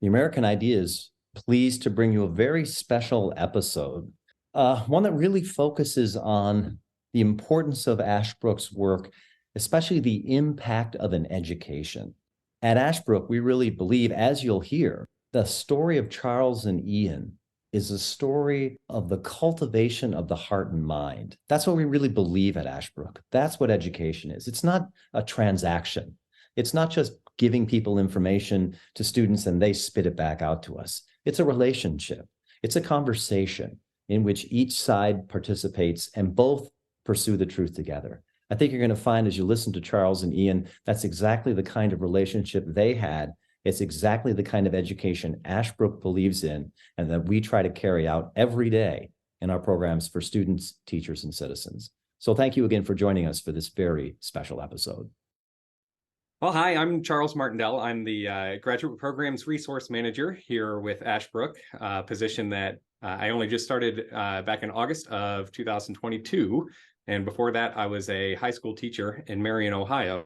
The American Idea is pleased to bring you a very special episode, one that really focuses on the importance of Ashbrook's work, especially the impact of an education. At Ashbrook, we really believe, as you'll hear, the story of Charles and Ian is a story of the cultivation of the heart and mind. That's what we really believe at Ashbrook. That's what education is. It's not a transaction. It's not just giving people information to students and they spit it back out to us. It's a relationship. It's a conversation in which each side participates and both pursue the truth together. I think you're going to find as you listen to Charles and Ian, that's exactly the kind of relationship they had. It's exactly the kind of education Ashbrook believes in and that we try to carry out every day in our programs for students, teachers, and citizens. So thank you again for joining us for this very special episode. Well, hi, I'm Charles Martindale. I'm the Graduate Programs Resource Manager here with Ashbrook, a position that I only just started back in August of 2022. And before that, I was a high school teacher in Marion, Ohio,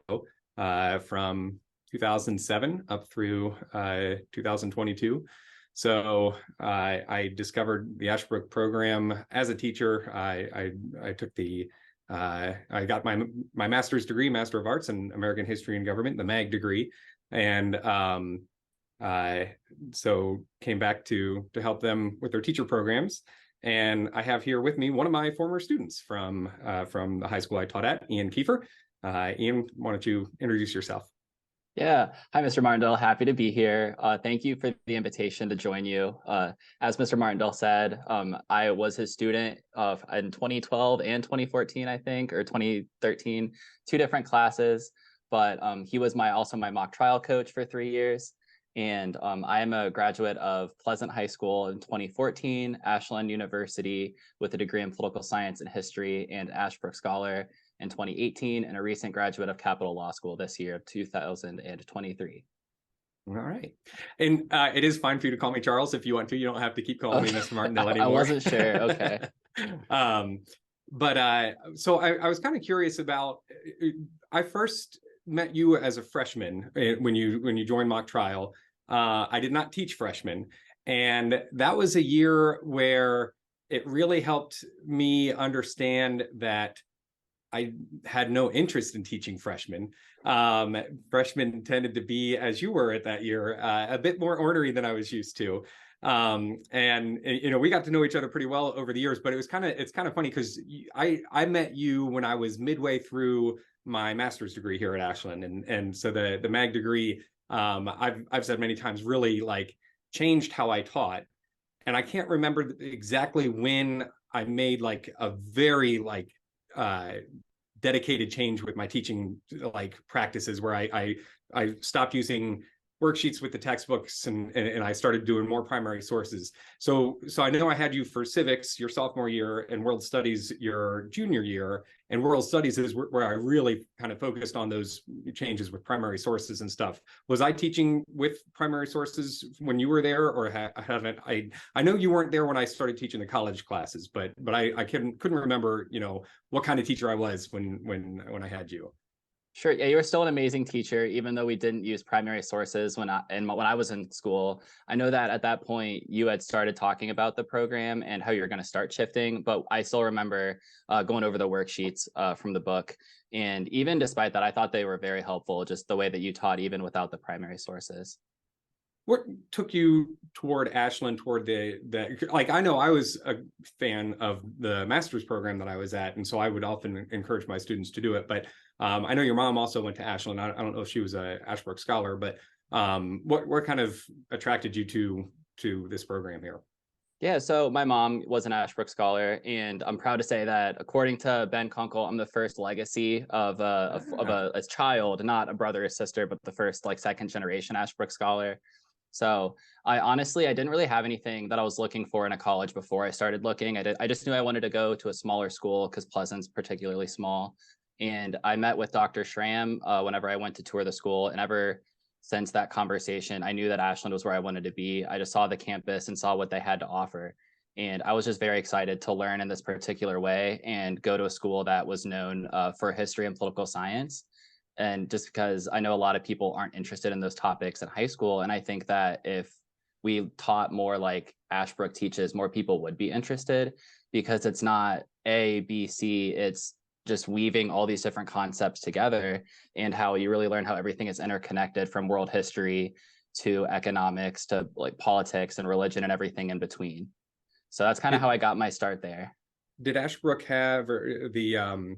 from 2007 up through 2022. So I discovered the Ashbrook program as a teacher. I took the I got my master's degree, Master of Arts in American History and Government, the MAHG degree, and so came back to help them with their teacher programs. And I have here with me one of my former students from the high school I taught at, Ian Kiefer. Ian, why don't you introduce yourself? Yeah. Hi, Mr. Martindale. Happy to be here. Thank you for the invitation to join you. As Mr. Martindale said, I was his student in 2012 and 2014, I think, or 2013, two different classes. But he was also my mock trial coach for 3 years. And I am a graduate of Pleasant High School in 2014, Ashland University with a degree in political science and history, and Ashbrook Scholar in 2018, and a recent graduate of Capital Law School this year, 2023. All right. And it is fine for you to call me Charles if you want to. You don't have to keep calling me Mr. Martindale anymore. I wasn't sure. Okay. So I was kind of curious about, I first met you as a freshman when you joined mock trial. I did not teach freshmen. And that was a year where it really helped me understand that I had no interest in teaching freshmen. Freshmen tended to be, as you were at that year, a bit more ornery than I was used to. And you know, we got to know each other pretty well over the years, but it's kind of funny because I met you when I was midway through my master's degree here at Ashland, and so the MAHG degree, I've said many times, really like changed how I taught. And I can't remember exactly when I made like a very dedicated change with my teaching practices, where I stopped using worksheets with the textbooks and I started doing more primary sources. So I know I had you for civics your sophomore year and world studies your junior year, and world studies is where I really kind of focused on those changes with primary sources and stuff. Was I teaching with primary sources when you were there, or haven't I know you weren't there when I started teaching the college classes, but I couldn't remember, you know, what kind of teacher I was when I had you. Sure. Yeah, you were still an amazing teacher, even though we didn't use primary sources when I was in school. I know that at that point you had started talking about the program and how you're going to start shifting, but I still remember going over the worksheets from the book. And even despite that, I thought they were very helpful, just the way that you taught, even without the primary sources. What took you toward Ashland, toward I know I was a fan of the master's program that I was at, and so I would often encourage my students to do it. But I know your mom also went to Ashland. I don't know if she was a Ashbrook Scholar, but what kind of attracted you to this program here? Yeah, so my mom was an Ashbrook Scholar, and I'm proud to say that according to Ben Kunkel, I'm the first legacy of a child, not a brother or sister, but the first second generation Ashbrook Scholar. So I didn't really have anything that I was looking for in a college before I started looking. I just knew I wanted to go to a smaller school because Pleasant's particularly small. And I met with Dr. Schramm whenever I went to tour the school. And ever since that conversation, I knew that Ashland was where I wanted to be. I just saw the campus and saw what they had to offer. And I was just very excited to learn in this particular way and go to a school that was known for history and political science. And just because I know a lot of people aren't interested in those topics in high school. And I think that if we taught more like Ashbrook teaches, more people would be interested, because it's not A, B, C, it's just weaving all these different concepts together, and how you really learn how everything is interconnected, from world history to economics to like politics and religion and everything in between. So that's kind of how I got my start there. Did Ashbrook have the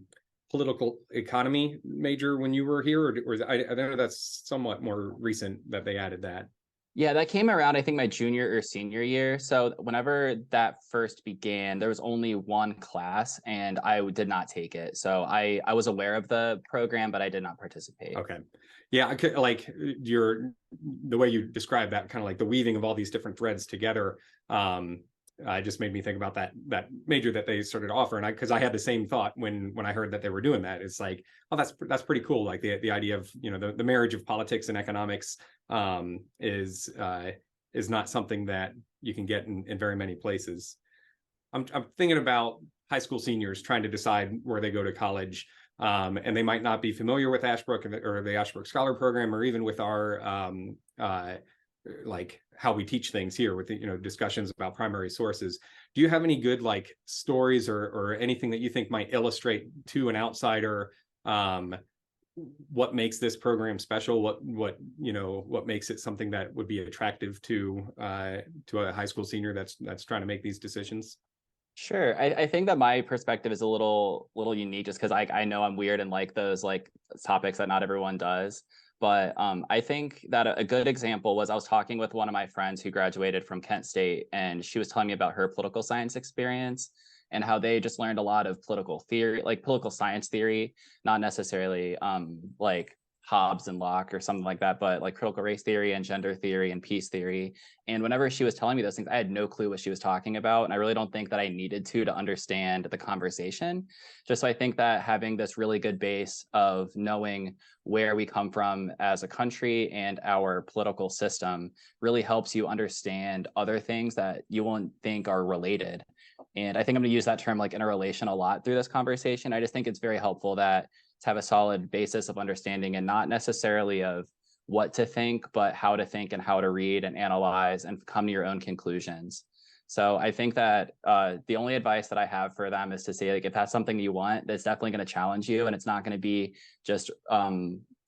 political economy major when you were here, or I know that's somewhat more recent that they added that? Yeah, that came around, I think, my junior or senior year. So whenever that first began, there was only one class and I did not take it. So I was aware of the program, but I did not participate. Okay. Yeah, I could, like the way you described that, kind of like the weaving of all these different threads together. Just made me think about that major that they started to offer, and because I had the same thought when I heard that they were doing that. It's like, oh, that's pretty cool. Like the idea of, you know, the marriage of politics and economics is not something that you can get in very many places. I'm thinking about high school seniors trying to decide where they go to college, and they might not be familiar with Ashbrook or the Ashbrook Scholar program, or even with our like how we teach things here with the, you know, discussions about primary sources. Do you have any good like stories or anything that you think might illustrate to an outsider what makes this program special? What you know, what makes it something that would be attractive to a high school senior that's trying to make these decisions? Sure. I think that my perspective is a little unique, just because I know I'm weird and like those like topics that not everyone does. But I think that a good example was, I was talking with one of my friends who graduated from Kent State, and she was telling me about her political science experience and how they just learned a lot of political theory, like political science theory, not necessarily like Hobbes and Locke or something like that, but like critical race theory and gender theory and peace theory. And whenever she was telling me those things, I had no clue what she was talking about. And I really don't think that I needed to understand the conversation. Just so I think that having this really good base of knowing where we come from as a country and our political system really helps you understand other things that you won't think are related. And I think I'm going to use that term like interrelation a lot through this conversation. I just think it's very helpful that to have a solid basis of understanding, and not necessarily of what to think, but how to think and how to read and analyze and come to your own conclusions. So I think that the only advice that I have for them is to say, like, if that's something you want, that's definitely going to challenge you, and it's not going to be just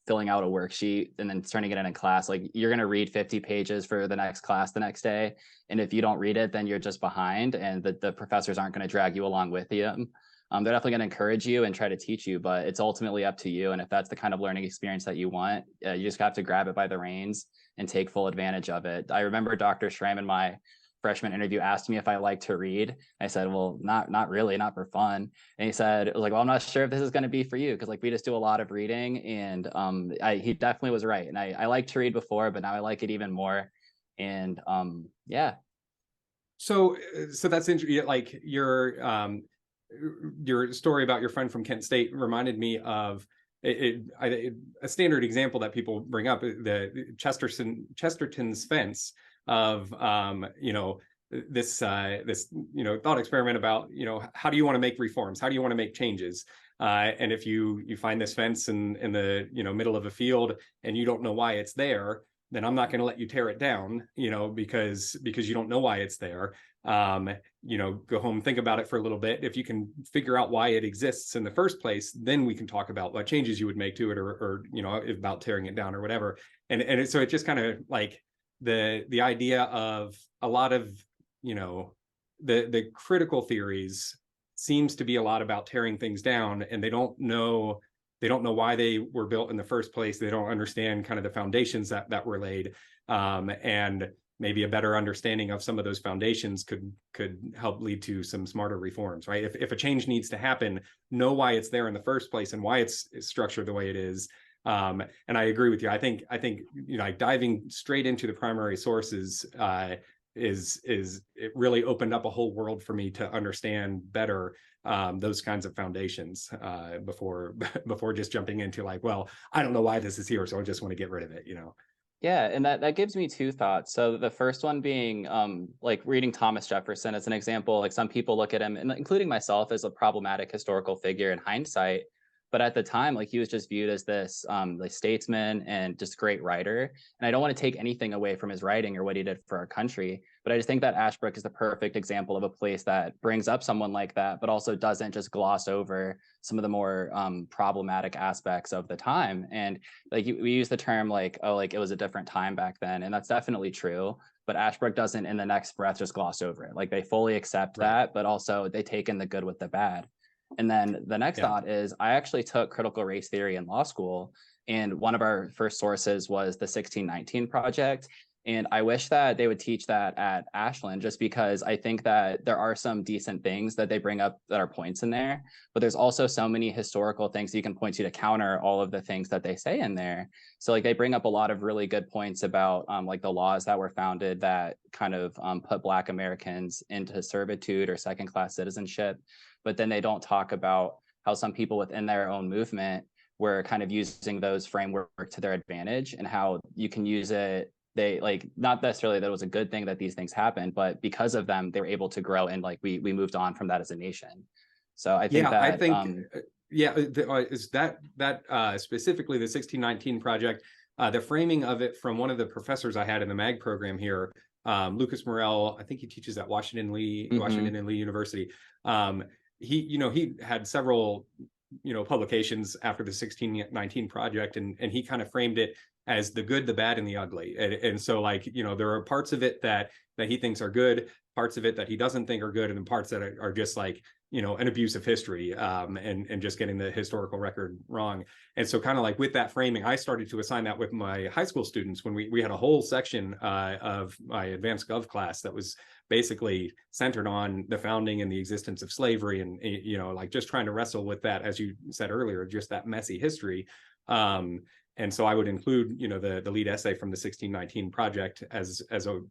filling out a worksheet and then turning it in class. Like, you're going to read 50 pages for the next class the next day, and if you don't read it, then you're just behind, and the professors aren't going to drag you along with you. They're definitely going to encourage you and try to teach you, but it's ultimately up to you. And if that's the kind of learning experience that you want, you just have to grab it by the reins and take full advantage of it. I remember Dr. Schramm in my freshman interview asked me if I like to read. I said, well, not really, not for fun. And he said, it was like, well, I'm not sure if this is going to be for you, because like we just do a lot of reading. And he definitely was right. And I liked to read before, but now I like it even more. And yeah. So that's interesting. Like your story about your friend from Kent State reminded me of a standard example that people bring up, the Chesterton's fence of you know, this you know, thought experiment about, you know, how do you want to make reforms, how do you want to make changes, and if you find this fence in the, you know, middle of a field and you don't know why it's there, then I'm not going to let you tear it down, you know, because you don't know why it's there. You know, go home, think about it for a little bit. If you can figure out why it exists in the first place, then we can talk about what changes you would make to it, or you know, about tearing it down or whatever. And so it just kind of like the idea of a lot of, you know, the critical theories seems to be a lot about tearing things down, and they don't know why they were built in the first place. They don't understand kind of the foundations that were laid, and maybe a better understanding of some of those foundations could help lead to some smarter reforms, right? If a change needs to happen, know why it's there in the first place and why it's structured the way it is. And I agree with you. I think you know, like diving straight into the primary sources is it really opened up a whole world for me to understand better those kinds of foundations before just jumping into like, well, I don't know why this is here, so I just want to get rid of it, you know. Yeah, and that gives me two thoughts. So the first one being like reading Thomas Jefferson as an example. Like, some people look at him, and including myself, as a problematic historical figure in hindsight. But at the time, like, he was just viewed as this like statesman and just great writer. And I don't want to take anything away from his writing or what he did for our country, but I just think that Ashbrook is the perfect example of a place that brings up someone like that, but also doesn't just gloss over some of the more problematic aspects of the time. And like, we use the term like, oh, like it was a different time back then, and that's definitely true. But Ashbrook doesn't in the next breath just gloss over it. Like, they fully accept that, but also they take in the good with the bad. And then the next thought is, I actually took critical race theory in law school, and one of our first sources was the 1619 Project. And I wish that they would teach that at Ashland, just because I think that there are some decent things that they bring up that are points in there, but there's also so many historical things you can point to counter all of the things that they say in there. So like, they bring up a lot of really good points about like the laws that were founded that kind of put Black Americans into servitude or second-class citizenship. But then they don't talk about how some people within their own movement were kind of using those framework to their advantage, and how you can use it. They like, not necessarily that it was a good thing that these things happened, but because of them, they were able to grow, and like we moved on from that as a nation. So I think that is that specifically the 1619 Project, the framing of it from one of the professors I had in the MAG program here, Lucas Morel. I think he teaches at Washington and Lee University. He had several publications after the 1619 Project, and he kind of framed it as the good, the bad, and the ugly. And so like, there are parts of it that he thinks are good, parts of it that he doesn't think are good, and parts that are just like, an abuse of history, and just getting the historical record wrong. And so kind of like with that framing, I started to assign that with my high school students when we had a whole section of my advanced gov class that was basically centered on the founding and the existence of slavery, and like just trying to wrestle with that, as you said earlier, just that messy history. And so I would include, the lead essay from the 1619 Project as a,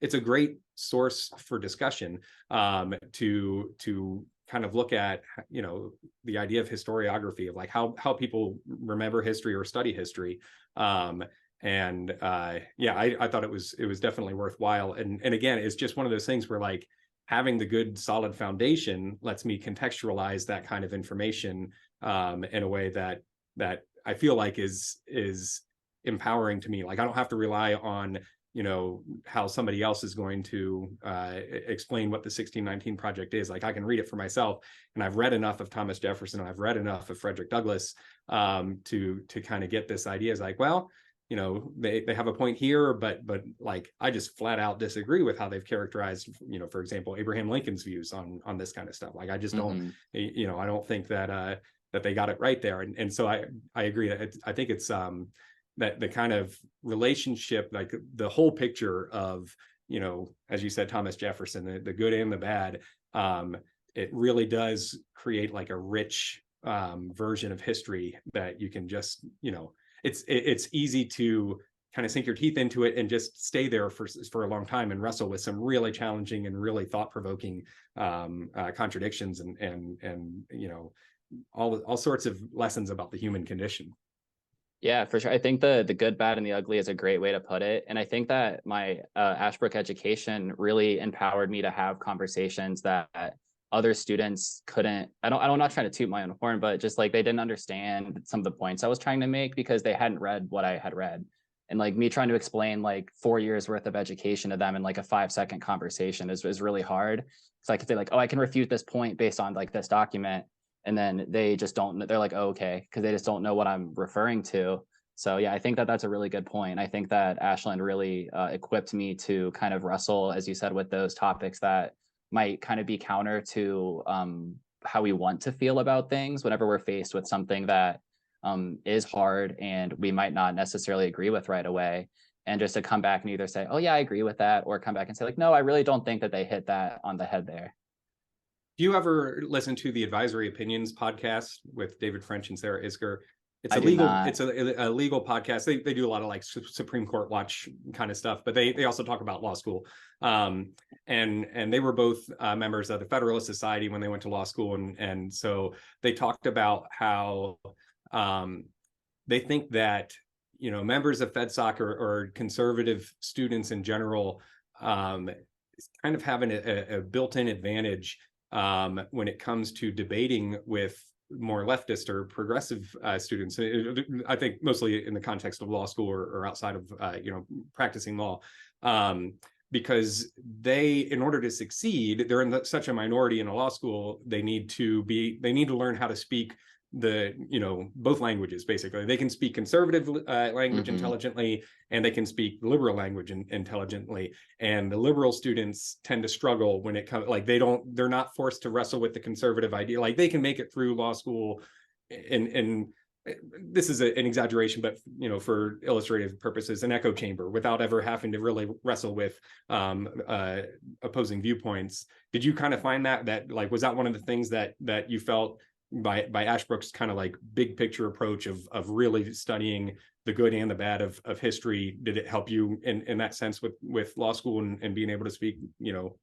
it's a great source for discussion, to kind of look at, the idea of historiography, of like how people remember history or study history. I thought it was definitely worthwhile. And again, it's just one of those things where like having the good solid foundation lets me contextualize that kind of information in a way that I feel like is empowering to me. Like, I don't have to rely on, how somebody else is going to explain what the 1619 Project is. Like, I can read it for myself, and I've read enough of Thomas Jefferson, and I've read enough of Frederick Douglass to kind of get this idea. Is like, well, they have a point here, but like, I just flat out disagree with how they've characterized, for example, Abraham Lincoln's views on this kind of stuff. Like, I just don't, I don't think that they got it right there. And so I agree that I think it's that the kind of relationship, like the whole picture of, as you said, Thomas Jefferson, the good and the bad, it really does create like a rich version of history that you can just, it's easy to kind of sink your teeth into it and just stay there for a long time and wrestle with some really challenging and really thought-provoking contradictions and all sorts of lessons about the human condition. Yeah, for sure. I think the good, bad, and the ugly is a great way to put it. And I think that my Ashbrook education really empowered me to have conversations that other students couldn't. I'm not trying to toot my own horn, but just like, they didn't understand some of the points I was trying to make because they hadn't read what I had read. And like, me trying to explain like 4 years worth of education to them in like a 5-second conversation is really hard. So I could say like, oh, I can refute this point based on like this document. And then they just don't, they're like, oh, okay, because they just don't know what I'm referring to. So yeah, I think that that's a really good point. I think that Ashland really equipped me to kind of wrestle, as you said, with those topics that might kind of be counter to how we want to feel about things whenever we're faced with something that is hard and we might not necessarily agree with right away. And just to come back and either say, oh yeah, I agree with that, or come back and say like, no, I really don't think that they hit that on the head there. Do you ever listen to the Advisory Opinions podcast with David French and Sarah Isger? It's a legal podcast. They do a lot of like Supreme Court watch kind of stuff, but they also talk about law school. And they were both members of the Federalist Society when they went to law school, and so they talked about how they think that members of FedSoc or conservative students in general kind of having a built-in advantage when it comes to debating with more leftist or progressive students. I think mostly in the context of law school or outside of practicing law, because they, in order to succeed, they're in such a minority in a law school. They need to learn how to speak both languages. Basically, they can speak conservative language intelligently, and they can speak liberal language intelligently. And the liberal students tend to struggle when it comes, like they're not forced to wrestle with the conservative idea. Like they can make it through law school, and this is an exaggeration, but for illustrative purposes, an echo chamber without ever having to really wrestle with opposing viewpoints. Did you kind of find that like, was that one of the things that you felt by Ashbrook's kind of like big picture approach of really studying the good and the bad of history? Did it help you in that sense with law school and being able to speak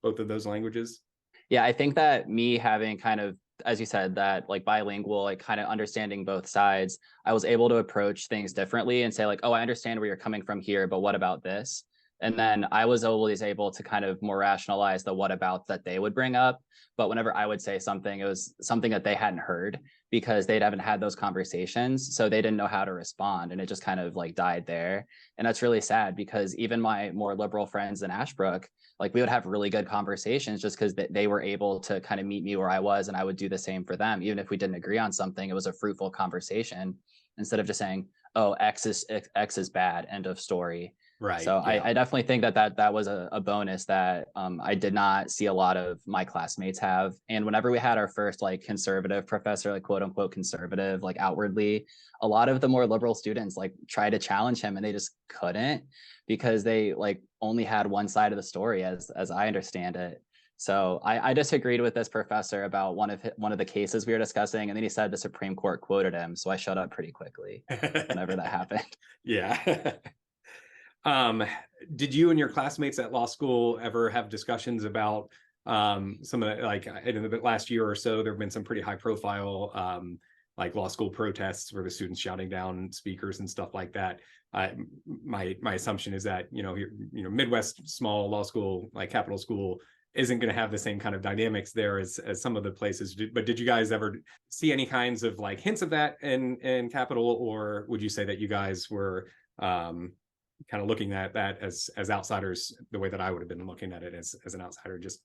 both of those languages? Yeah, I think that me having kind of, as you said, that like bilingual, like kind of understanding both sides, I was able to approach things differently and say like, oh, I understand where you're coming from here, but what about this? And then I was always able to kind of more rationalize the what about that they would bring up. But whenever I would say something, it was something that they hadn't heard because they haven't had those conversations. So they didn't know how to respond. And it just kind of like died there. And that's really sad because even my more liberal friends in Ashbrook, like we would have really good conversations just because they were able to kind of meet me where I was, and I would do the same for them. Even if we didn't agree on something, it was a fruitful conversation instead of just saying, oh, X is bad, end of story. Right. So yeah. I definitely think that was a bonus that I did not see a lot of my classmates have. And whenever we had our first like conservative professor, like quote unquote conservative, like outwardly, a lot of the more liberal students like tried to challenge him and they just couldn't because they like only had one side of the story as I understand it. So I disagreed with this professor about one of the cases we were discussing, and then he said the Supreme Court quoted him. So I shut up pretty quickly whenever that happened. Yeah. Did you and your classmates at law school ever have discussions about some of the, like in the last year or so, there have been some pretty high profile like law school protests where the students shouting down speakers and stuff like that. My assumption is that Midwest small law school, like Capital School, isn't going to have the same kind of dynamics there as some of the places. But did you guys ever see any kinds of like hints of that in Capital, or would you say that you guys were kind of looking at that as outsiders, the way that I would have been looking at it as an outsider? Just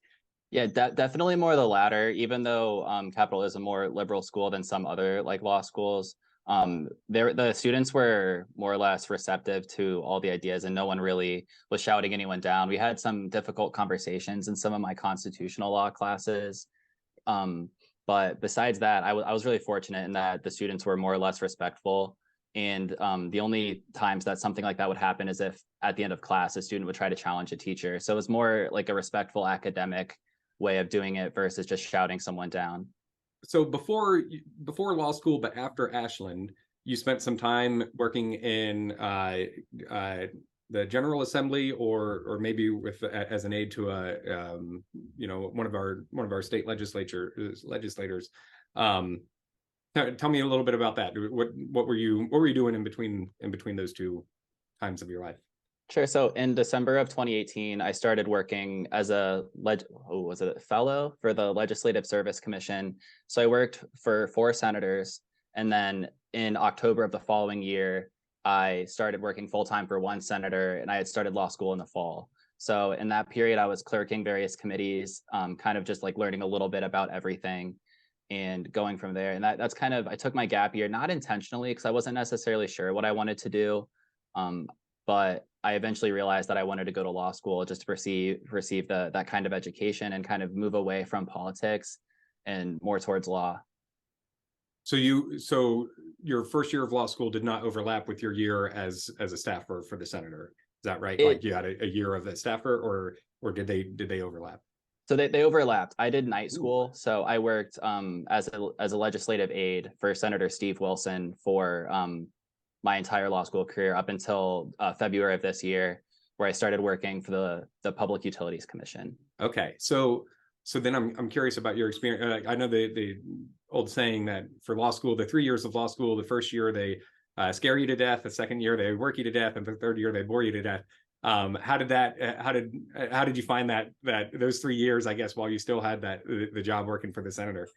Yeah, definitely more the latter. Even though Capital is a more liberal school than some other like law schools, the students were more or less receptive to all the ideas, and no one really was shouting anyone down. We had some difficult conversations in some of my constitutional law classes, but besides that, I was really fortunate in that the students were more or less respectful. And the only times that something like that would happen is if at the end of class, a student would try to challenge a teacher. So it was more like a respectful academic way of doing it versus just shouting someone down. So before law school, but after Ashland, you spent some time working in the General Assembly, or maybe as an aide to one of our state legislators. Tell me a little bit about that. What were you doing in between those two times of your life? Sure. So in December of 2018, I started working as a fellow for the Legislative Service Commission. So I worked for 4 senators. And then in October of the following year, I started working full-time for 1 senator, and I had started law school in the fall. So in that period, I was clerking various committees, kind of just like learning a little bit about everything and going from there. And that's kind of, I took my gap year, not intentionally, because I wasn't necessarily sure what I wanted to do. But I eventually realized that I wanted to go to law school just to receive that kind of education and kind of move away from politics and more towards law. So your first year of law school did not overlap with your year as a staffer for the senator. Is that right? Like you had a year of a staffer, or did they overlap? So they overlapped. I did night school. So I worked as a legislative aide for Senator Steve Wilson for my entire law school career up until February of this year, where I started working for the Public Utilities Commission. Okay, so then I'm curious about your experience. I know the old saying that for law school, the 3 years of law school, the first year they scare you to death, the second year they work you to death, and the third year they bore you to death. How did you find that those 3 years, I guess, while you still had the job working for the senator?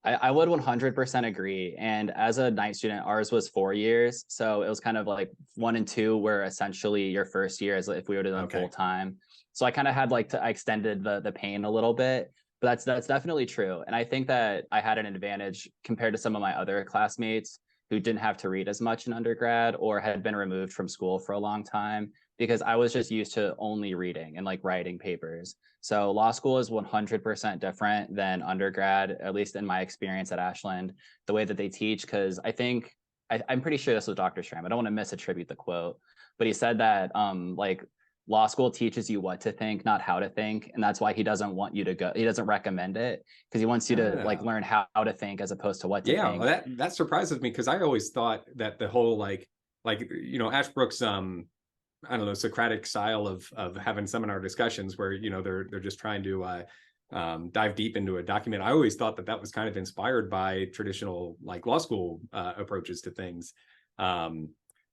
I would 100% agree. And as a night student, ours was 4 years. So it was kind of like 1 and 2 were essentially your first year as if we would have done full time. So I kind of had like I extended the pain a little bit, but that's definitely true. And I think that I had an advantage compared to some of my other classmates who didn't have to read as much in undergrad or had been removed from school for a long time because I was just used to only reading and like writing papers. So law school is 100% different than undergrad, at least in my experience at Ashland, the way that they teach, because I'm pretty sure this was Dr. Schramm. I don't want to misattribute the quote, but he said that like law school teaches you what to think, not how to think. And that's why he doesn't want you to go. He doesn't recommend it because he wants you to like learn how to think as opposed to what to think. Yeah, that surprises me because I always thought that the whole like Ashbrook's I don't know, Socratic style of having seminar discussions where, they're just trying to dive deep into a document. I always thought that was kind of inspired by traditional like law school approaches to things.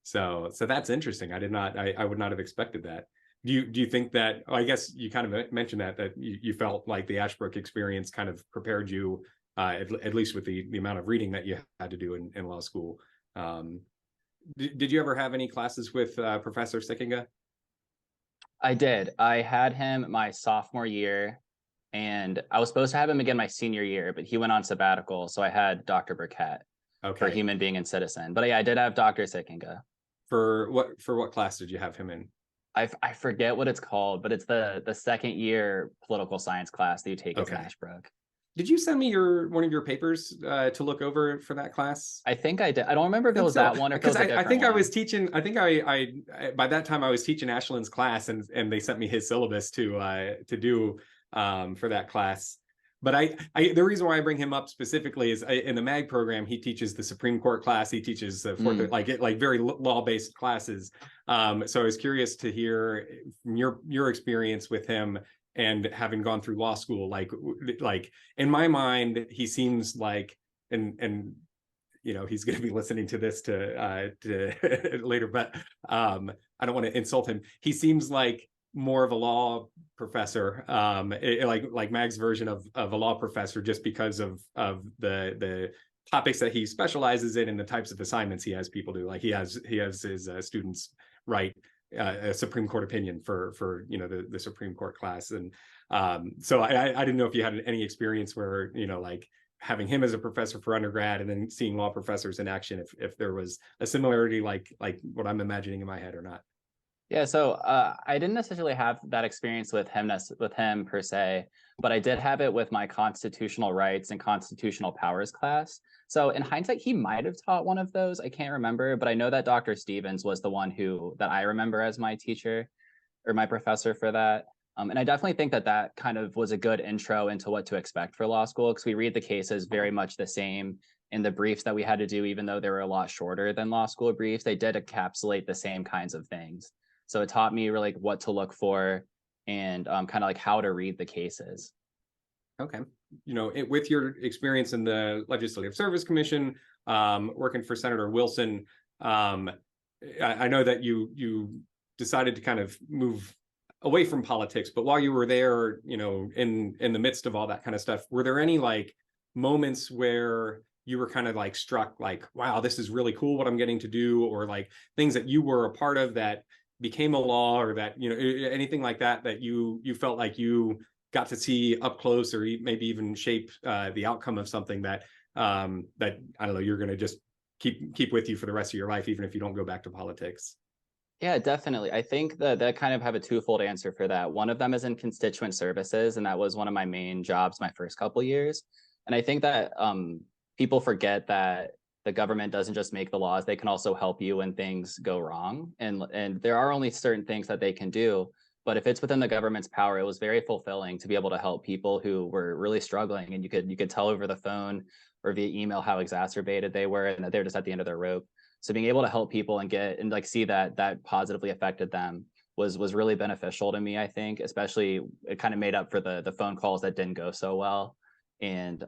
So that's interesting. I would not have expected that. Do you think that, I guess you kind of mentioned that you felt like the Ashbrook experience kind of prepared you, at least with the amount of reading that you had to do in law school. Did you ever have any classes with Professor Sikkenga? I did. I had him my sophomore year, and I was supposed to have him again my senior year, but he went on sabbatical. So I had Dr. Burkett for Human Being and Citizen. But yeah, I did have Dr. Sikkenga. For what class did you have him in? I forget what it's called, but it's the second year political science class that you take as Ashbrook. Did you send me one of your papers to look over for that class? I think I did. I don't remember if it was that one or if it was a different one. I was teaching. I think I by that time I was teaching Ashland's class, and they sent me his syllabus to do for that class. But the reason why I bring him up specifically is in the MAHG program, he teaches the Supreme Court class. He teaches like very very classes. So I was curious to hear from your experience with him and having gone through law school. Like in my mind, he seems like, and he's going to be listening to this to later, but I don't want to insult him. He seems like more of a law professor, like MAHG's version of a law professor, just because of the topics that he specializes in and the types of assignments he has people do. Like he has his students write a Supreme Court opinion for the Supreme Court class, and so I didn't know if you had any experience where like having him as a professor for undergrad and then seeing law professors in action, if there was a similarity like what I'm imagining in my head or not. Yeah, so I didn't necessarily have that experience with him per se, but I did have it with my constitutional rights and constitutional powers class. So in hindsight, he might have taught one of those. I can't remember, but I know that Dr. Stevens was the one that I remember as my teacher or my professor for that. And I definitely think that kind of was a good intro into what to expect for law school, because we read the cases very much the same in the briefs that we had to do, even though they were a lot shorter than law school briefs. They did encapsulate the same kinds of things. So it taught me really what to look for and kind of like how to read the cases. Okay. With your experience in the Legislative Service Commission, working for Senator Wilson, I know that you decided to kind of move away from politics, but while you were there, in the midst of all that kind of stuff, were there any like moments where you were kind of like struck like, wow, this is really cool what I'm getting to do, or like things that you were a part of that became a law, or that anything like that you felt like you got to see up close, or maybe even shape the outcome of something that I don't know, you're going to just keep with you for the rest of your life, even if you don't go back to politics? Yeah, definitely. I think that kind of have a twofold answer for that. One of them is in constituent services, and that was one of my main jobs my first couple years. And I think that people forget that the government doesn't just make the laws, they can also help you when things go wrong. And there are only certain things that they can do. But if it's within the government's power, it was very fulfilling to be able to help people who were really struggling. And you could tell over the phone or via email how exacerbated they were and that they're just at the end of their rope. So being able to help people and like see that positively affected them was really beneficial to me, I think. Especially it kind of made up for the phone calls that didn't go so well, and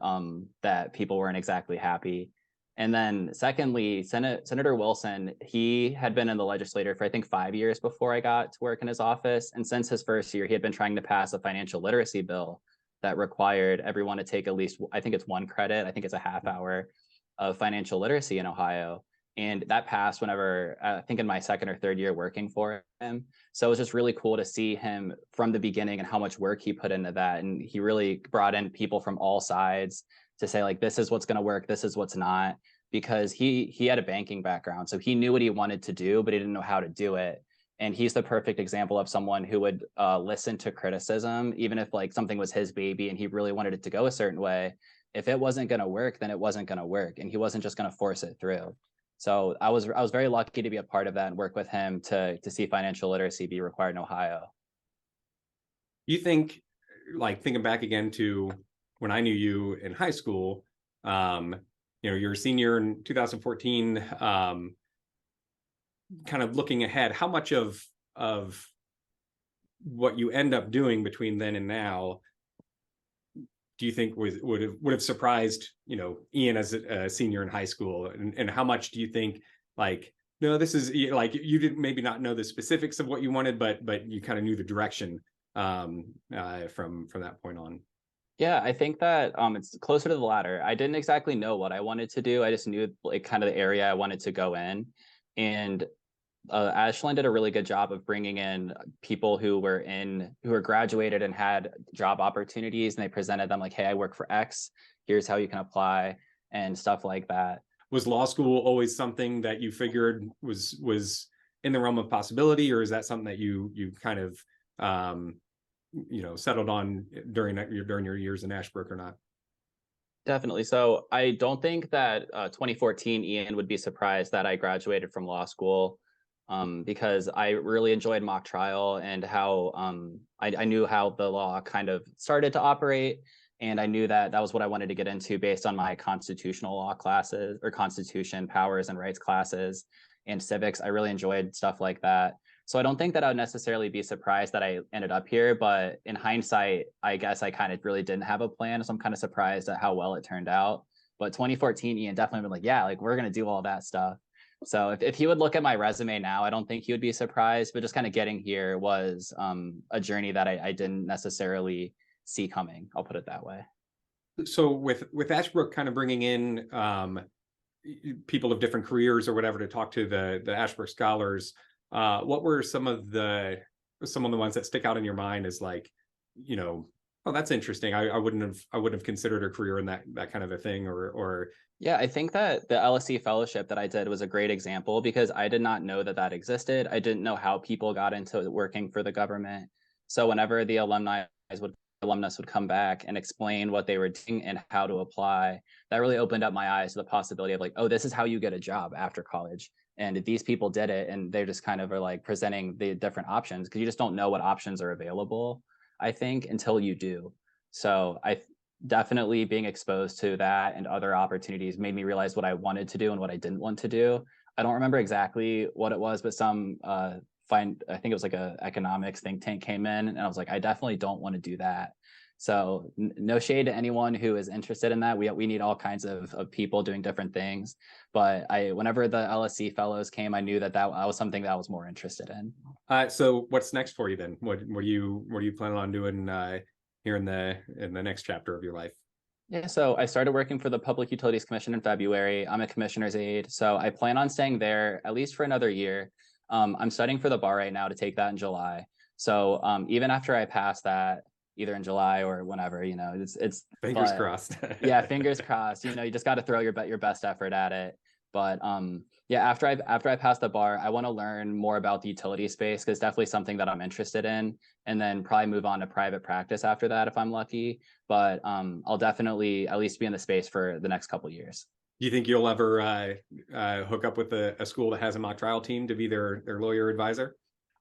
that people weren't exactly happy. And then secondly, Senator Wilson, he had been in the legislature for I think 5 years before I got to work in his office. And since his first year, he had been trying to pass a financial literacy bill that required everyone to take at least, I think it's 1 credit, I think it's a half hour of financial literacy in Ohio. And that passed whenever, I think in my second or third year working for him. So it was just really cool to see him from the beginning and how much work he put into that. And he really brought in people from all sides to say, like, this is what's going to work, this is what's not, because he had a banking background. So he knew what he wanted to do, but he didn't know how to do it. And he's the perfect example of someone who would listen to criticism, even if like something was his baby and he really wanted it to go a certain way. If it wasn't going to work, then it wasn't going to work. And he wasn't just going to force it through. So I was very lucky to be a part of that and work with him to see financial literacy be required in Ohio. You think, like thinking back again to when I knew you in high school, you're a senior in 2014, kind of looking ahead, how much of what you end up doing between then and now do you think would have surprised, Ian as a senior in high school? And how much do you think, like, no, this is like, you didn't maybe not know the specifics of what you wanted, but you kind of knew the direction from that point on? Yeah, I think that it's closer to the latter. I didn't exactly know what I wanted to do. I just knew like kind of the area I wanted to go in. And Ashland did a really good job of bringing in people who were graduated and had job opportunities, and they presented them like, hey, I work for X, here's how you can apply, and stuff like that. Was law school always something that you figured was in the realm of possibility, or is that something that you kind of settled on during your years in Ashbrook or not? Definitely. So I don't think that 2014 Ian would be surprised that I graduated from law school, because I really enjoyed mock trial and how I knew how the law kind of started to operate. And I knew that was what I wanted to get into based on my constitutional law classes, or constitution, powers and rights classes, and civics. I really enjoyed stuff like that. So I don't think that I would necessarily be surprised that I ended up here, but in hindsight, I guess I kind of really didn't have a plan. So I'm kind of surprised at how well it turned out. But 2014 Ian definitely been like, yeah, like we're going to do all that stuff. So if he would look at my resume now, I don't think he would be surprised, but just kind of getting here was a journey that I didn't necessarily see coming. I'll put it that way. So with Ashbrook kind of bringing in people of different careers or whatever to talk to the Ashbrook Scholars, what were some of the ones that stick out in your mind as like, oh, that's interesting. I wouldn't have considered a career in that kind of a thing, or Yeah, I think that the LSE fellowship that I did was a great example, because I did not know that existed. I didn't know how people got into working for the government. So whenever the alumnus would come back and explain what they were doing and how to apply, that really opened up my eyes to the possibility of like, oh, this is how you get a job after college. And these people did it, and they just kind of are like presenting the different options, because you just don't know what options are available, I think, until you do. So definitely being exposed to that and other opportunities made me realize what I wanted to do and what I didn't want to do. I don't remember exactly what it was, but I think it was like a economics think tank came in, and I was like, I definitely don't want to do that. So no shade to anyone who is interested in that. We need all kinds of people doing different things. But whenever the LSE fellows came, I knew that was something that I was more interested in. So what's next for you then? What are you planning on doing here in the next chapter of your life? Yeah, so I started working for the Public Utilities Commission in February. I'm a commissioner's aide, so I plan on staying there at least for another year. I'm studying for the bar right now to take that in July. So even after I pass that, either in July or whenever, it's fingers crossed. Yeah, fingers crossed. You just got to throw your best effort at it. But yeah, after I pass the bar, I want to learn more about the utility space, because it's definitely something that I'm interested in, and then probably move on to private practice after that if I'm lucky. But I'll definitely at least be in the space for the next couple of years. Do you think you'll ever hook up with a school that has a mock trial team to be their lawyer advisor?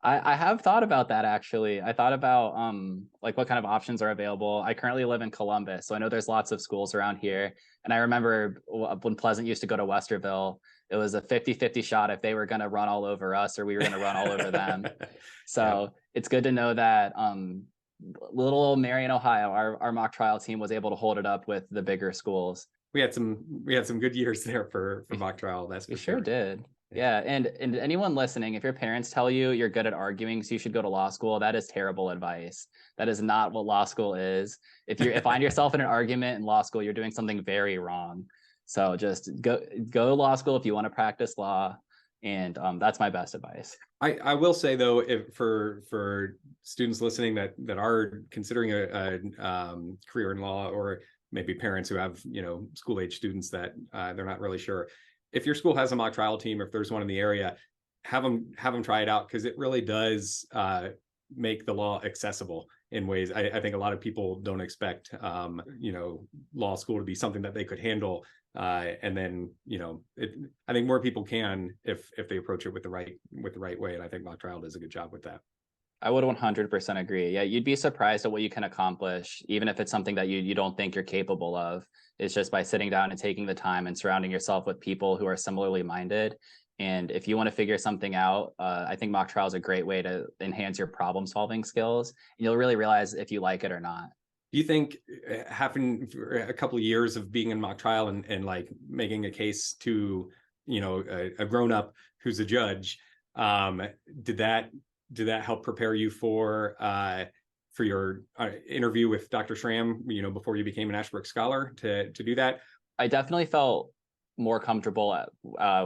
I have thought about that, actually. I thought about like what kind of options are available. I currently live in Columbus, so I know there's lots of schools around here. And I remember when Pleasant used to go to Westerville, it was a 50-50 shot if they were going to run all over us or we were going to run all over them. So It's good to know that little old Marion, Ohio, our mock trial team was able to hold it up with the bigger schools. We had some good years there for mock trial. That's for sure did. Yeah, and anyone listening, if your parents tell you you're good at arguing, so you should go to law school, that is terrible advice. That is not what law school is. If you find yourself in an argument in law school, you're doing something very wrong. So just go to law school if you want to practice law, and that's my best advice. I will say though, if for students listening that are considering a career in law, or maybe parents who have school age students that they're not really sure, if your school has a mock trial team, or if there's one in the area, have them try it out, because it really does make the law accessible in ways I think a lot of people don't expect law school to be something that they could handle. And then I think more people can if they approach it with the right way, and I think mock trial does a good job with that. I would 100% agree. Yeah, you'd be surprised at what you can accomplish, even if it's something that you don't think you're capable of. It's just by sitting down and taking the time and surrounding yourself with people who are similarly minded. And if you want to figure something out, I think mock trial is a great way to enhance your problem solving skills. And you'll really realize if you like it or not. Do you think having a couple of years of being in mock trial and like making a case to a grown-up who's a judge, did that help prepare you for your interview with Dr. Schramm, before you became an Ashbrook Scholar, to do that? I definitely felt more comfortable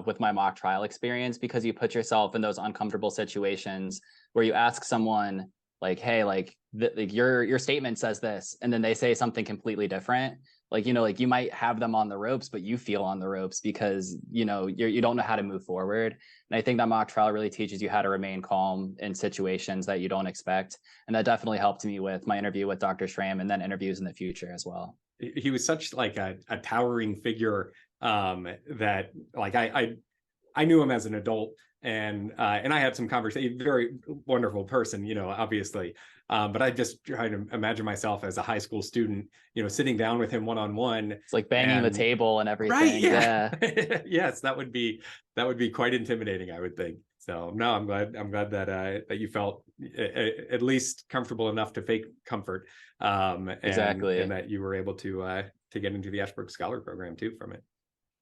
with my mock trial experience, because you put yourself in those uncomfortable situations where you ask someone like, hey, like your statement says this, and then they say something completely different. Like you might have them on the ropes, but you feel on the ropes because you don't know how to move forward. And I think that mock trial really teaches you how to remain calm in situations that you don't expect. And that definitely helped me with my interview with Dr. Schramm, and then interviews in the future as well. He was such like a towering figure that like I knew him as an adult, and I had some conversation. Very wonderful person, obviously. But I just try to imagine myself as a high school student, sitting down with him one-on-one. It's like banging the table and everything. Right? Yeah. Yeah. Yes, that would be quite intimidating, I would think. So no, I'm glad that you felt at least comfortable enough to fake comfort. Exactly. And that you were able to get into the Ashbrook Scholar program too from it.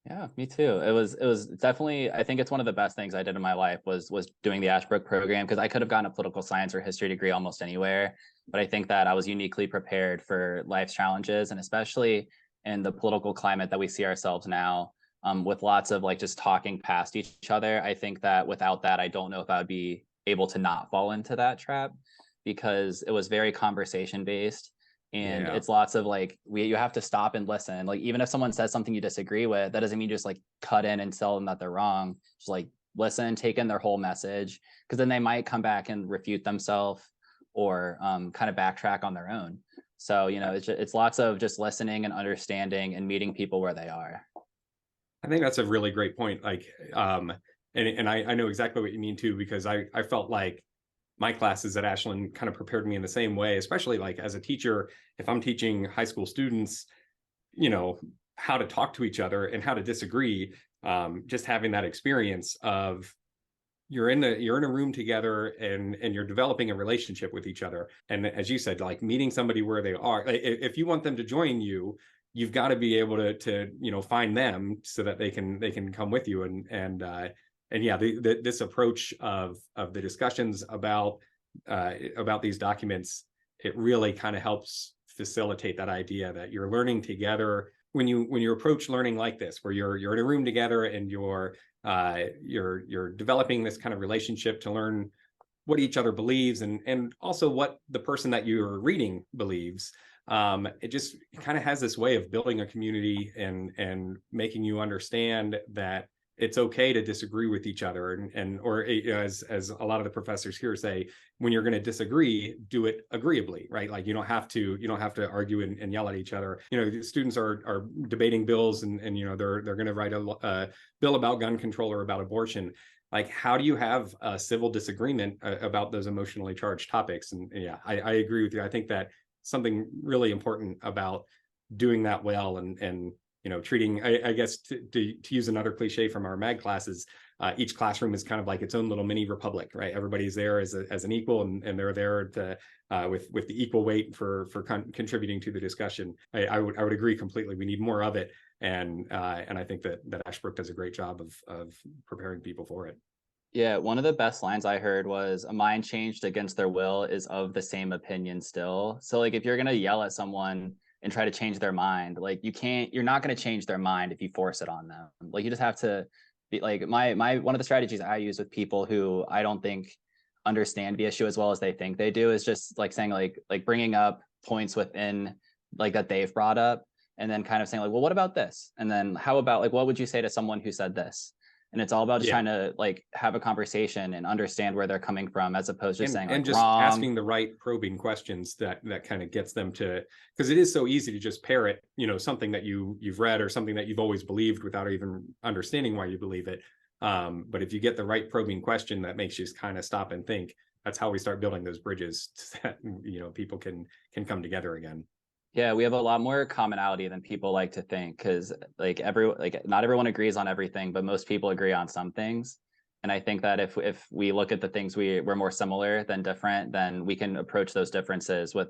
Yeah, me too. It was definitely, I think it's one of the best things I did in my life was doing the Ashbrook program, because I could have gotten a political science or history degree almost anywhere. But I think that I was uniquely prepared for life's challenges, and especially in the political climate that we see ourselves now, with lots of like just talking past each other. I think that without that, I don't know if I would be able to not fall into that trap, because it was very conversation based. And it's lots of like, you have to stop and listen. Like, even if someone says something you disagree with, that doesn't mean just like cut in and tell them that they're wrong. Just like listen, take in their whole message, because then they might come back and refute themselves, or kind of backtrack on their own. So, it's lots of just listening and understanding and meeting people where they are. I think that's a really great point. Like, and I know exactly what you mean too, because I felt like my classes at Ashland kind of prepared me in the same way, especially like as a teacher, if I'm teaching high school students, how to talk to each other and how to disagree. Just having that experience of you're in a room together and you're developing a relationship with each other. And as you said, like meeting somebody where they are, if you want them to join you, you've got to be able to find them so that they can come with you. And yeah, this approach of the discussions about these documents, it really kind of helps facilitate that idea that you're learning together. When you approach learning like this, where you're in a room together and you're developing this kind of relationship to learn what each other believes, and also what the person that you're reading believes. It just kind of has this way of building a community and making you understand that it's okay to disagree with each other, or as a lot of the professors here say, when you're going to disagree, do it agreeably, right? Like you don't have to argue and yell at each other. Students are debating bills and they're going to write a bill about gun control or about abortion. Like, how do you have a civil disagreement about those emotionally charged topics? And yeah, I agree with you. I think that something really important about doing that well and treating, I guess, to use another cliche from our MAG classes, each classroom is kind of like its own little mini republic, right? Everybody's there as an equal, and they're there to with the equal weight for contributing to the discussion. I would agree completely. We need more of it, and I think that Ashbrook does a great job of preparing people for it. Yeah, one of the best lines I heard was, "A mind changed against their will is of the same opinion still." So like if you're gonna yell at someone and try to change their mind, like you're not gonna change their mind if you force it on them. Like you just have to be like my one of the strategies I use with people who I don't think understand the issue as well as they think they do is just like saying like bringing up points within like that they've brought up, and then kind of saying like, well, what about this? And then how about like what would you say to someone who said this? And it's all about just trying to like have a conversation and understand where they're coming from, as opposed to just saying like and just wrong. asking the right probing questions that kind of gets them to, because it is so easy to just parrot, something that you've read or something that you've always believed without even understanding why you believe it. But if you get the right probing question that makes you kind of stop and think, that's how we start building those bridges so that people can come together again. Yeah, we have a lot more commonality than people like to think, because like not everyone agrees on everything, but most people agree on some things. And I think that if we look at the things we're more similar than different, then we can approach those differences with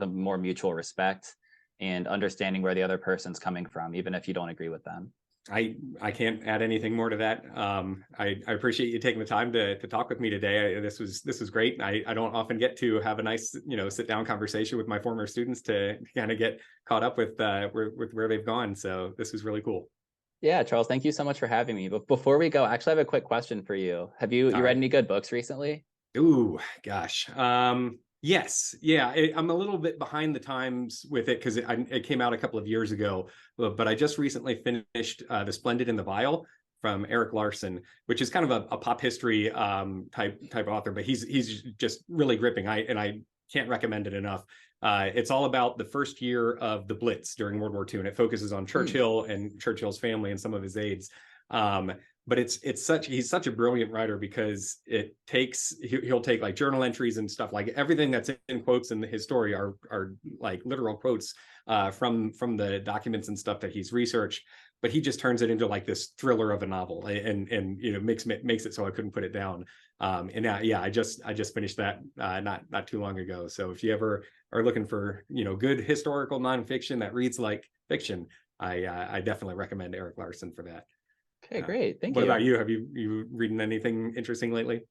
a more mutual respect and understanding where the other person's coming from, even if you don't agree with them. I can't add anything more to that. I appreciate you taking the time to talk with me today. This was great. I don't often get to have a nice sit down conversation with my former students to kind of get caught up with where they've gone. So this was really cool. Yeah, Charles, thank you so much for having me. But before we go, actually, I have a quick question for you. Have you read any good books recently? Ooh, gosh. Yes. Yeah. I'm a little bit behind the times with it because it came out a couple of years ago, but I just recently finished The Splendid and the Vile from Erik Larson, which is kind of a pop history type author, but he's just really gripping. I can't recommend it enough. It's all about the first year of the Blitz during World War II, and it focuses on Churchill and Churchill's family and some of his aides. But he's such a brilliant writer because he'll take like journal entries and stuff, like everything that's in quotes in his story are like literal quotes from the documents and stuff that he's researched, but he just turns it into like this thriller of a novel and makes it so I couldn't put it down. I just finished that not too long ago. So if you ever are looking for good historical nonfiction that reads like fiction, I definitely recommend Erik Larson for that. Okay, great. Thank you. What about you? Have you reading anything interesting lately?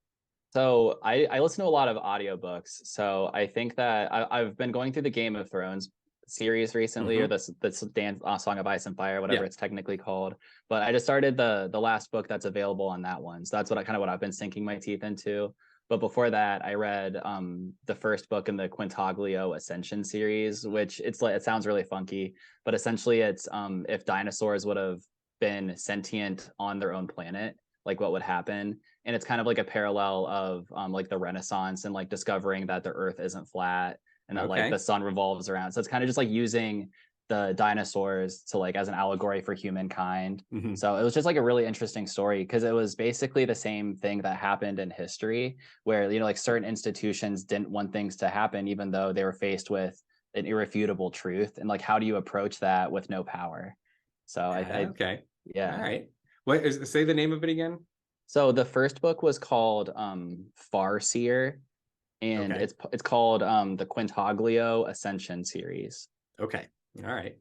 So I listen to a lot of audiobooks. So I think that I've been going through the Game of Thrones series recently, or the Song of Ice and Fire, whatever it's technically called. But I just started the last book that's available on that one. So that's what I've been sinking my teeth into. But before that, I read the first book in the Quintaglio Ascension series, which it sounds really funky, but essentially it's if dinosaurs would have been sentient on their own planet, like what would happen. And it's kind of like a parallel of like the Renaissance and like discovering that the earth isn't flat and that like the sun revolves around. So it's kind of just like using the dinosaurs to like as an allegory for humankind. So it was just like a really interesting story because it was basically the same thing that happened in history where like certain institutions didn't want things to happen even though they were faced with an irrefutable truth, and like how do you approach that with no power? So okay. Yeah. All right. Say the name of it again? So the first book was called Farseer, and it's called the Quintaglio Ascension series. Okay. All right.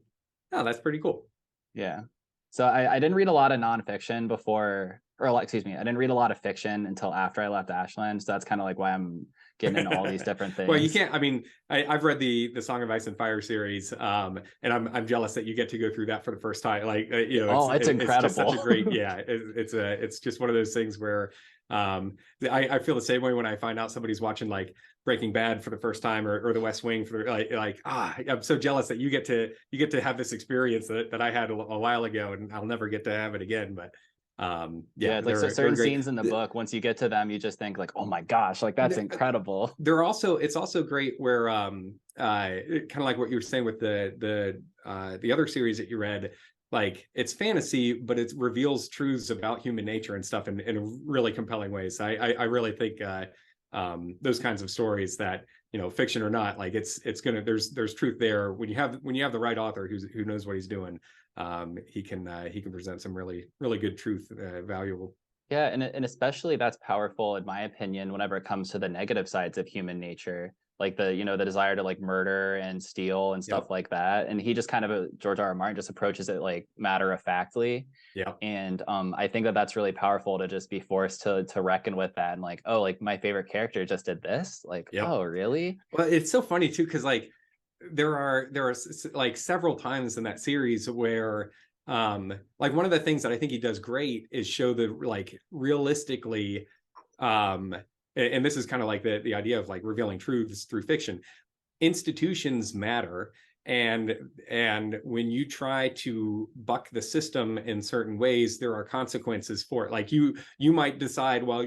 Oh, that's pretty cool. Yeah. So I didn't read a lot of nonfiction before, or excuse me, I didn't read a lot of fiction until after I left Ashland. So that's kind of like why I'm getting into all these different things. Well, you can't. I mean, I've read the Song of Ice and Fire series, and I'm jealous that you get to go through that for the first time. Like, it's incredible. It's just such a great, it's just one of those things where I feel the same way when I find out somebody's watching like Breaking Bad for the first time or The West Wing for I'm so jealous that you get to have this experience that I had a while ago, and I'll never get to have it again. But it's like so certain scenes in the book, once you get to them, you just think like, oh my gosh, like that's incredible. It's also great where kind of like what you were saying with the other series that you read, like it's fantasy, but it reveals truths about human nature and stuff in really compelling ways. I really think those kinds of stories that, fiction or not, like there's truth there when you have the right author who knows what he's doing. He can present some really, really good truth, valuable Yeah, and especially that's powerful in my opinion whenever it comes to the negative sides of human nature, like the, the desire to like murder and steal and stuff Yep. like that. And he just kind of George R. R. Martin just approaches it like matter of factly. Yeah. And I think that that's really powerful to just be forced to reckon with that and like, oh, like my favorite character just did this. Like, Yep. oh, really? Well, it's so funny too, because like there are like several times in that series where like one of the things that I think he does great is show the like realistically and this is kind of like the idea of like revealing truths through fiction. Institutions matter, and when you try to buck the system in certain ways, there are consequences for it. Like you might decide, well,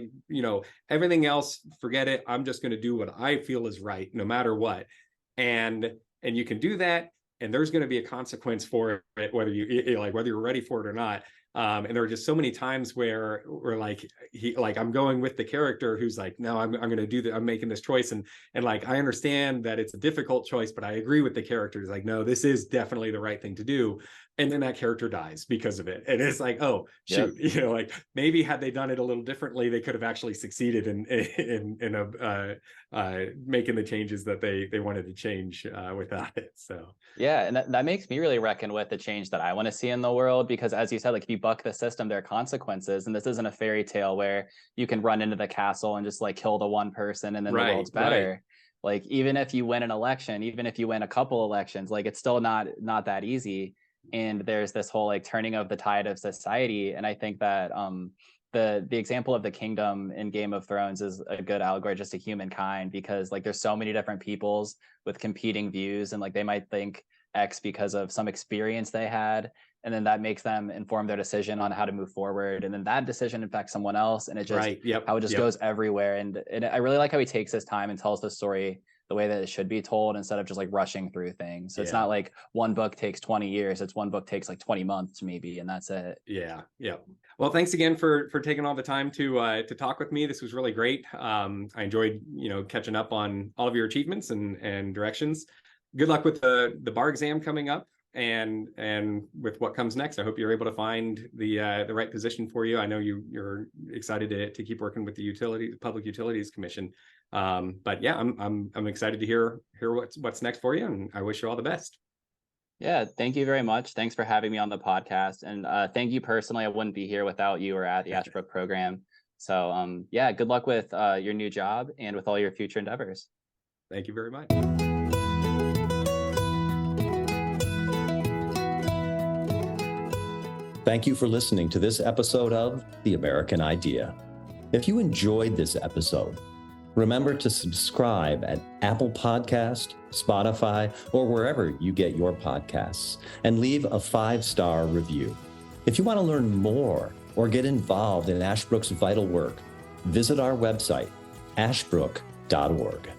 everything else, forget it, I'm just going to do what I feel is right no matter what. And you can do that, and there's going to be a consequence for it, whether you're ready for it or not. And there are just so many times where like I'm going with the character who's like, no, I'm going to do that. I'm making this choice, and like I understand that it's a difficult choice, but I agree with the character. He's like, no, this is definitely the right thing to do. And then that character dies because of it. And it's like, oh shoot, Yep. like maybe had they done it a little differently, they could have actually succeeded in making the changes that they wanted to change without it. So Yeah, and that makes me really reckon with the change that I want to see in the world, because as you said, like if you buck the system, there are consequences. And this isn't a fairy tale where you can run into the castle and just like kill the one person and then the world's better. Right. Like even if you win an election, even if you win a couple elections, like it's still not that easy. And there's this whole like turning of the tide of society. And I think that the example of the kingdom in Game of Thrones is a good allegory just to humankind, because like there's so many different peoples with competing views, and like they might think X because of some experience they had, and then that makes them inform their decision on how to move forward, and then that decision affects someone else, and it just how it just goes everywhere. And I really like how he takes his time and tells the story the way that it should be told, instead of just like rushing through things. So it's not like one book takes 20 years, it's one book takes like 20 months maybe, and that's it. Yeah. Well, thanks again for taking all the time to talk with me. This was really great. I enjoyed catching up on all of your achievements and directions. Good luck with the bar exam coming up, and with what comes next. I hope you're able to find the right position for you. I know you're excited to keep working with the Public Utilities Commission. But yeah, I'm excited to hear what's next for you, and I wish you all the best. Yeah, thank you very much. Thanks for having me on the podcast. And thank you personally. I wouldn't be here without you or at the Ashbrook program. So yeah, good luck with your new job and with all your future endeavors. Thank you very much. Thank you for listening to this episode of The American Idea. If you enjoyed this episode, remember to subscribe at Apple Podcast, Spotify, or wherever you get your podcasts, and leave a 5-star review. If you want to learn more or get involved in Ashbrook's vital work, visit our website, ashbrook.org.